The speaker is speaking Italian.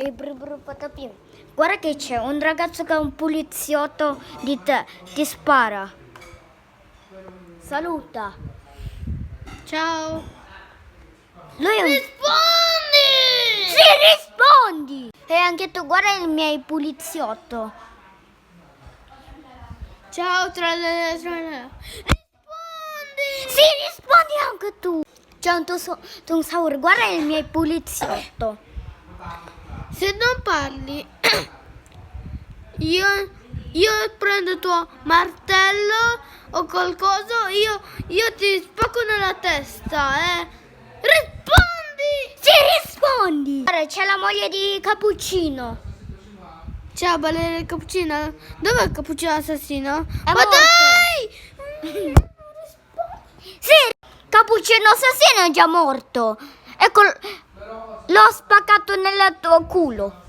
E patapim. Guarda che c'è un ragazzo che è un poliziotto di te, ti spara. Saluta. Ciao. Lui è un... Rispondi! Sì, rispondi! E anche tu, guarda il mio poliziotto. Ciao, tralala. Rispondi! Sì, rispondi anche tu. C'è un saur, guarda il mio poliziotto. Se non parli, io prendo il tuo martello o qualcosa, io ti spacco nella testa, Rispondi! Sì, rispondi! Guarda, c'è la moglie di Cappuccino. Ciao, ballerina del cappuccino. Dov'è il cappuccino assassino? È Ma morto. dai! Sì, Cappuccino assassino è già morto. Ecco, l'ho spaccato nel tuo culo.